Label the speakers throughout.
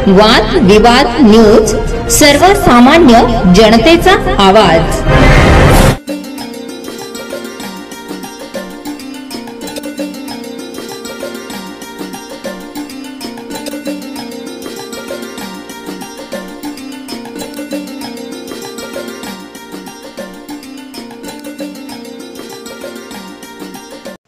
Speaker 1: वाद विवाद न्यूज, सर्वसामान्य जनतेचा आवाज।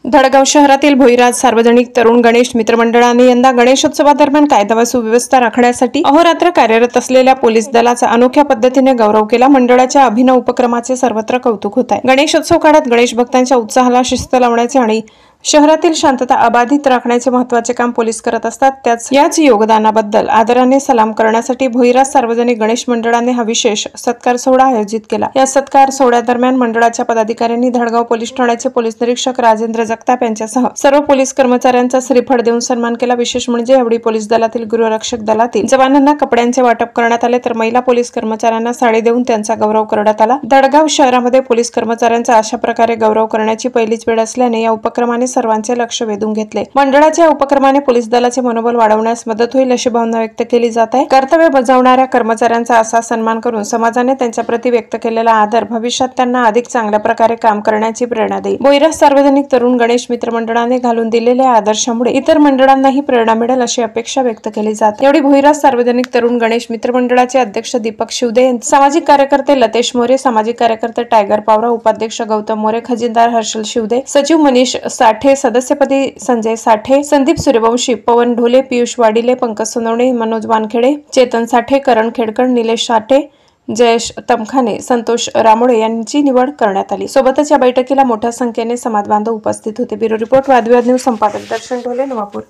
Speaker 2: धडगाव शहरातील भोईराज सार्वजनिक तरुण गणेश मित्रमंडळाने यंदा गणेशोत्सवादरम्यान कायदा व सुव्यवस्था राखण्यासाठी अहोरात्र कार्यरत असलेल्या पोलीस दलाचा अनोख्या पद्धतीने गौरव केला। मंडळाच्या अभिनव उपक्रमाचे सर्वत्र कौतुक होत आहे। गणेशोत्सव काळात गणेश भक्तांच्या उत्साहाला शिस्त लावण्याचे आणि शहरातील शांतता अबाधित राखण्याचे महत्त्वाचे काम पोलीस करत असतात। याच योगदानाबद्दल आदराने सलाम करण्यासाठी भोईराज सार्वजनिक गणेश मंडळाने हा विशेष सत्कार सोहळा आयोजित केला। या सत्कार सोहळ्यादरम्यान मंडळाच्या पदाधिकाऱ्यांनी धडगाव पोलीस ठाण्याचे पोलीस निरीक्षक राजेंद्र जगताप यांच्यासह सर्व पोलीस कर्मचाऱ्यांचा श्रीफळ देऊन सन्मान केला। विशेष म्हणजे यावेळी पोलीस दलातील गृहरक्षक दलातील जवानांना कपड्यांचे वाटप करण्यात आले, तर महिला पोलीस कर्मचाऱ्यांना साडी देऊन त्यांचा गौरव करण्यात आला। धडगाव शहरामध्ये पोलीस कर्मचाऱ्यांचा अशा प्रकारे गौरव करण्याची पहिलीच वेळ असल्याने या उपक्रमाने सर्वांचे लक्ष वेधून घेतले। मंडळाच्या उपक्रमाने पोलीस दलाचे मनोबल वाढवण्यास मदत होईल अशी भावना व्यक्त केली जात आहे। कर्तव्य बजावणाऱ्या कर्मचाऱ्यांचा असा सन्मान करून समाजाने त्यांच्या प्रति व्यक्त केलेला आदर भविष्यात त्यांना अधिक चांगल्या प्रकारे काम करण्याची प्रेरणा देईल। भोईराज सार्वजनिक तरुण गणेश मित्रमंडळाने घालून दिलेल्या आदर्शामुळे इतर मंडळांनाही प्रेरणा मिळेल अशी अपेक्षा व्यक्त केली जाते। यावेळी भोईराज सार्वजनिक तरुण गणेश मित्रमंडळाचे अध्यक्ष दीपक शिवदे, सामाजिक कार्यकर्ते लतेश मोरे, सामाजिक कार्यकर्ते टायगर पावरा, उपाध्यक्ष गौतम मोरे, खजिनदार हर्षल शिवदे, सचिव मनीष साठे, सदस्यपदी संजय साठे, संदीप सूर्यवंशी, पवन ढोले, पियुष वाडिले, पंकज सोनवणे, मनोज वानखेडे, चेतन साठे, करण खेडकर, निलेश साठे, जयेश तमखाने, संतोष रामोळे यांची निवड करण्यात आली। सोबतच या बैठकीला मोठ्या संख्येने समाज बांधव उपस्थित होते। ब्युरो रिपोर्ट वादविवाद न्यूज, संपादक दर्शन ढोले, नवापूर।